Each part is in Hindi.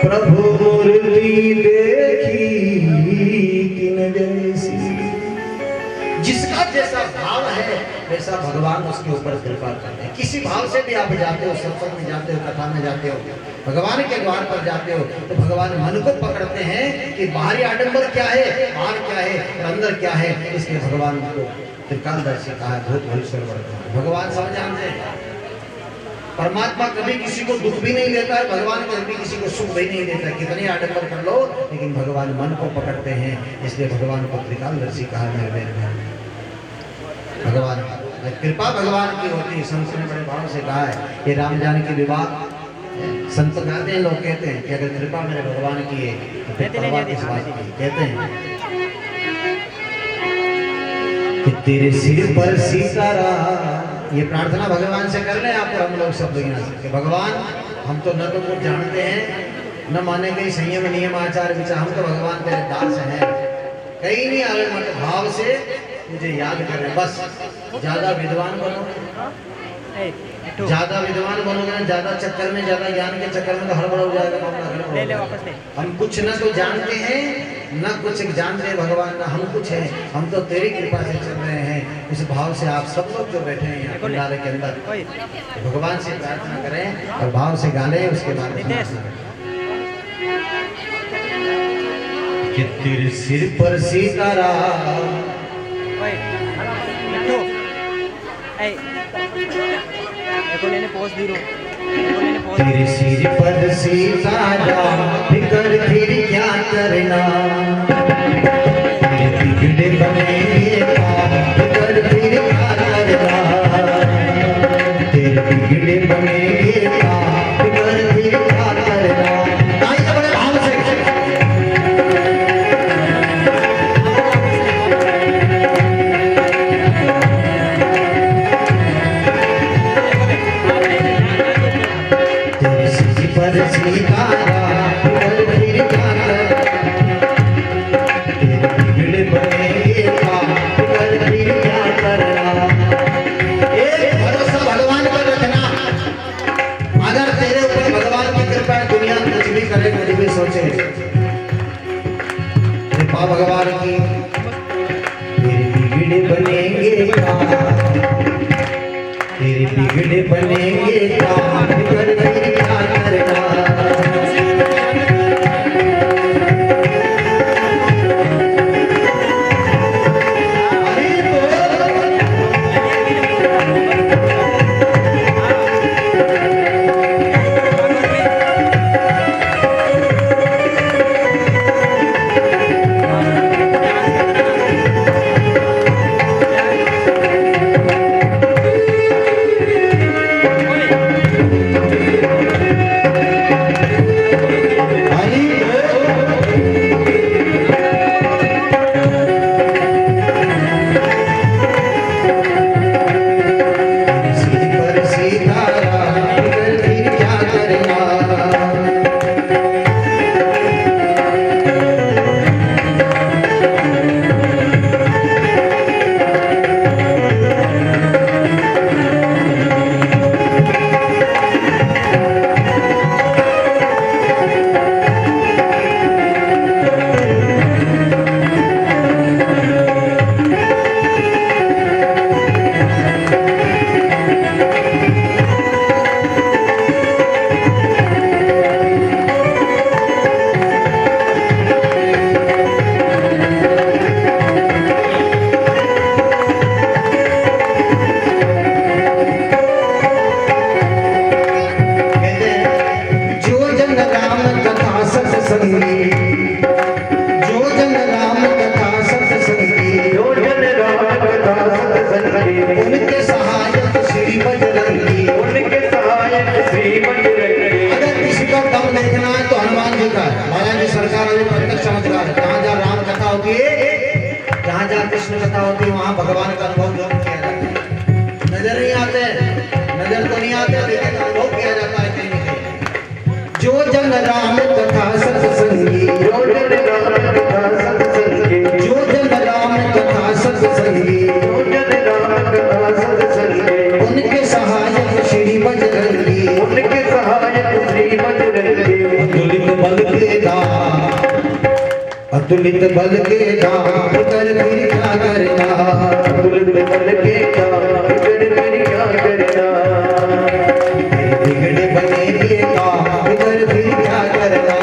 प्रभु मूर्ति देखी किन जैसी। जिसका जैसा भाव है वैसा भगवान उसके ऊपर कृपा करते हैं। किसी भाव से भी आप जाते हो, सत्संग में जाते हो, कथा में जाते हो, भगवान के द्वार पर जाते हो, तो भगवान मन को पकड़ते हैं कि बाहरी आडंबर क्या है, बाहर क्या है और अंदर क्या है। इसलिए भगवान को त्रिकालदर्शी कहा है, भूत भविष्य वर्तमान। भगवान सब जानते हैं। परमात्मा कभी किसी को दुख भी नहीं देता है, भगवान कभी किसी को सुख भी नहीं देता है। कितने आडंबर कर लो, लेकिन भगवान मन को पकड़ते हैं। इसलिए भगवान को त्रिकालदर्शी कहा है। भगवान कृपा भगवान की होती है। संत ने बड़े भाव से कहा है, ये राम जानकी विवाह संत गाते हैं, लोग कहते हैं कि अगर कृपा मेरे भगवान की है तो फिर परवाह किस बात की। कहते हैं कि तेरे सिर पर सीतारा, ये प्रार्थना भगवान से कर ले आप और हम लोग सब यहाँ से। भगवान हम तो न तो कुछ जानते हैं, न माने कहीं संयम नियम आचार विचार, हम तो भगवान तेरे दास हैं। कहीं नहीं आगे मत भाव से मुझे याद कर रहे। बस ज्यादा विद्वान बनोगे, ज्यादा विद्वान बनोगे ना, ज्यादा चक्कर में, ज्यादा ज्ञान के चक्कर में तो हड़बड़ हो जाएगा मामला। ले ले वापस ले। हम कुछ न तो जानते हैं, न कुछ जानते हैं भगवान, ना हम कुछ हैं। हमと तेरी कृपा से चल रहे हैं। उस भाव से आप सब लोग जो बैठे हैं यहाँ भंडारे के अंदर, भगवान से प्रार्थना करें और भाव से गालें। उसके बाद कि तेरे सिर पर सीताराम, तेरे सिर पर सीताराम, फिकर फिर क्या करना, तेरे बिगड़े बनेंगे पाप, फिकर फिर क्या करना, तेरे बिगड़े बनेंगे पाप, फिकर फिर क्या करना। बड़े भाव से पर सीताराम, फिकर फिर क्या करना, बिगड़े बनेंगे पाप, फिकर फिर क्या करना। एक भरोसा भगवान पर रखना। अगर तेरे ऊपर भगवान की कृपा है, दुनिया कुछ भी करे, कुछ भी सोचे, कृपा भगवान की। तेरे बिगड़े बनेंगे पाप, तेरे बिगड़े बनेंगे पाप, फिकर फिर क्या करना। कृष्ण कथा होती है, वहाँ भगवान का अनुभव जो किया जाता है। नजर नहीं आते, नजर तो नहीं आते, लेकिन अनुभव किया जाता है कहीं ना कहीं। जो जन राम कथा सत्संगी, जो जन राम कथा सत्संगी, जो जन राम कथा सत्संगी, जो जन राम कथा सत्संगी, उनके सहायक श्री बजरंगी, उनके सहायक श्री बजरंगी। के दाम, अतुलित बल के दाम कर फिर क्या करना, अतुलित बल के दाम कर फिर क्या करना, बिगड़े बने के दाम कर फिर क्या करना।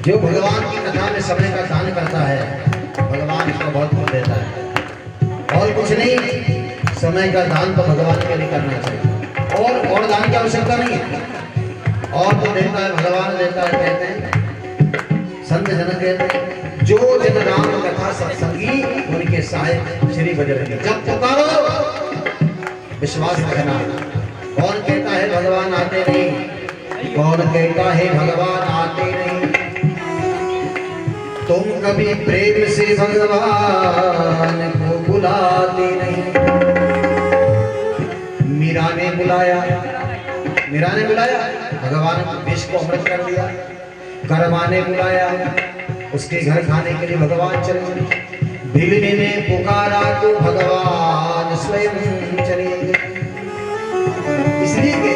जो भगवान की कथा में समय का दान करता है, भगवान इसको बहुत कुछ देता है। और कुछ नहीं, समय का दान तो भगवान के लिए करना चाहिए, और दान की आवश्यकता नहीं है। और तो देता है भगवान देता है, कहते हैं संत जन कहते हैं जो जन राम कथा सत्संगी उनके सहायक श्री बजरंगी। जब पुकारो विश्वास रखना। कौन कहता है भगवान आते नहीं, कौन कहता है भगवान आते नहीं। तुम कभी प्रेम से भगवान को बुलाते नहीं। मीरा ने बुलाया भगवान विष को अमृत कर दिया। कर्मा ने बुलाया, उसके घर खाने के लिए भगवान चले। भिलनी ने पुकारा तो भगवान स्वयं चले। इसलिए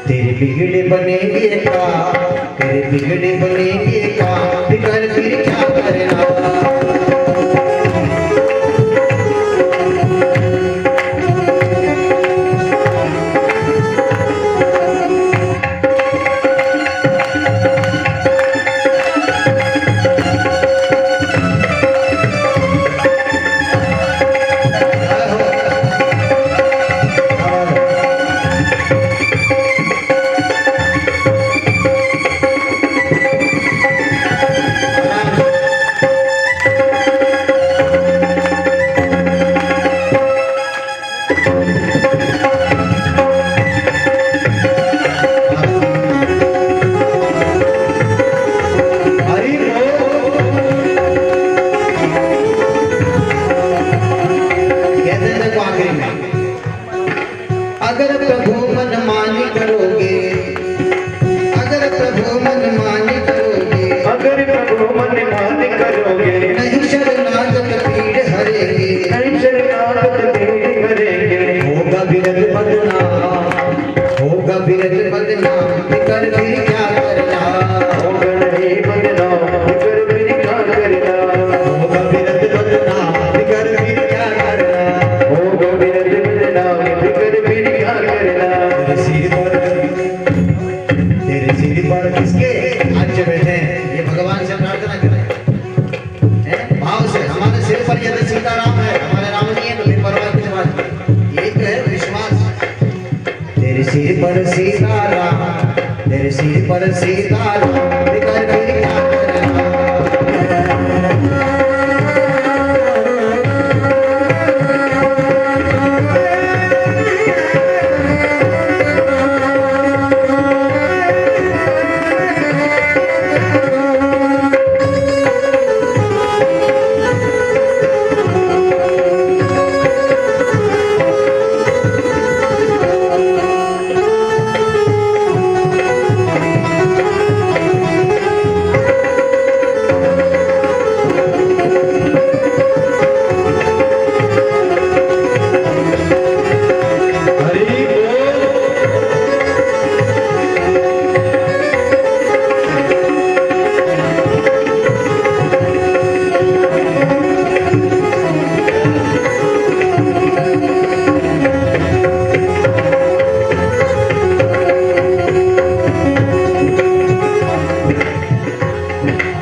तेरे बिगड़े बनेंगे का, तेरे बिगड़े बनेंगे का, बिगड़ फिर क्या करना। अगर प्रभु मन मानी करोगे, अगर प्रभु मन मानी करोगे, अगर प्रभु मन मानी करोगे, नहीं शरणागत पीड़ हरेंगे, नहीं शरणागत पीड़ हरेंगे। होगा बिरध बदनाम, होगा बिरध बदनाम, बिकर फिर क्या करना। होगा नहीं बदनाम, बिकर फिर क्या करना। होगा बिरध बदनाम, बिकर फिर क्या करना। होगा बिरध बदनाम, बिकर फिर क्या करना। तेरे सिर पर किसके आज बैठे हैं, ये भगवान से प्रार्थना करें भाव से। हमारे सिर पर यदि सीताराम है, हमारे राम जी है, तो फिर परवाह किस बात की। ये तो है विश्वास। तेरे सिर पर सीताराम, तेरे सिर पर सीताराम, बिकर फिर क्या करना।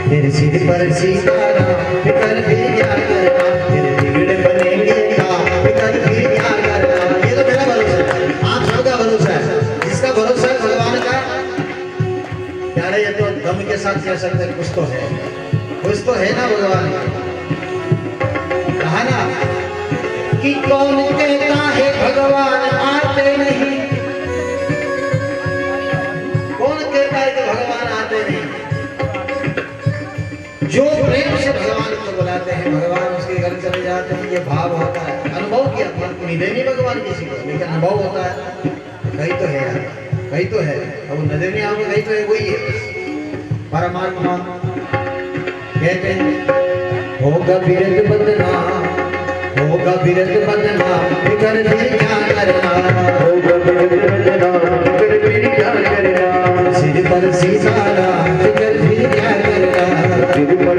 तेरे सिर पर सीताराम, बिकर फिर क्या करना। तेरे बिगड़े बनेंगे का, बिकर फिर क्या करना। ये तो मेरा भरोसा है, आप सबका भरोसा है। जिसका भरोसा है भगवान का, प्यारे ये तो दम के साथ कह सकते हैं कुछ तो है ना भगवान। है ना कि कौन कहता है भगवान आते नहीं, कौन कहता है कि भगवान आते नहीं। जो प्रेम से भगवान को बुलाते हैं भगवान उसके घर चले जाते हैं, ये भाव होता है। अनुभव किया, मिले नहीं भगवान किसी को, लेकिन अनुभव होता है कहीं तो है यार, कहीं तो है। अब नजर नहीं आओगे कहीं तो है, वही है परमात्मा। कहते हैं होगा बिरत बदनाम, होगा बिरत बदनाम, फिकर भी क्या करना, होगा बिरत बदनाम, फिकर भी क्या करना, सिर पर सीसारा, फिकर भी क्या करना, सिर पर